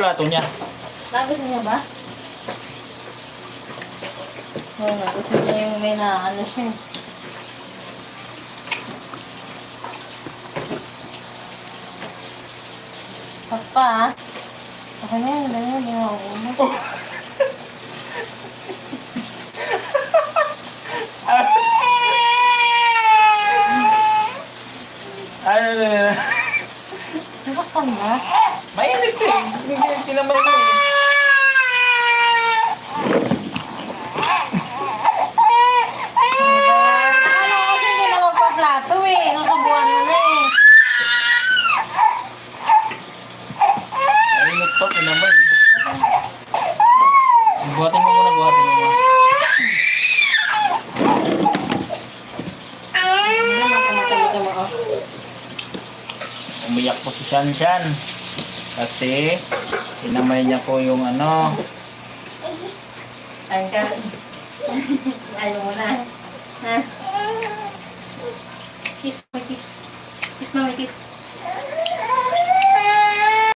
plato niya. Gusto niya ba? Oo nga, gusto niya yung may ano siya. Papa, ako na yun, hindi nga ako. Ano? Nakakam ba? Mainit eh. Tinamay mo eh. Ano kasi hindi na magpa-plato eh. Nakabuhan mo na eh. Mainit pa, tinamay. Buhatin mo muna, buhatin mo muna. Umiyak po si Shanshan kasi tinamay niya po yung ano. Hanggang. Ayaw mo na. Ha?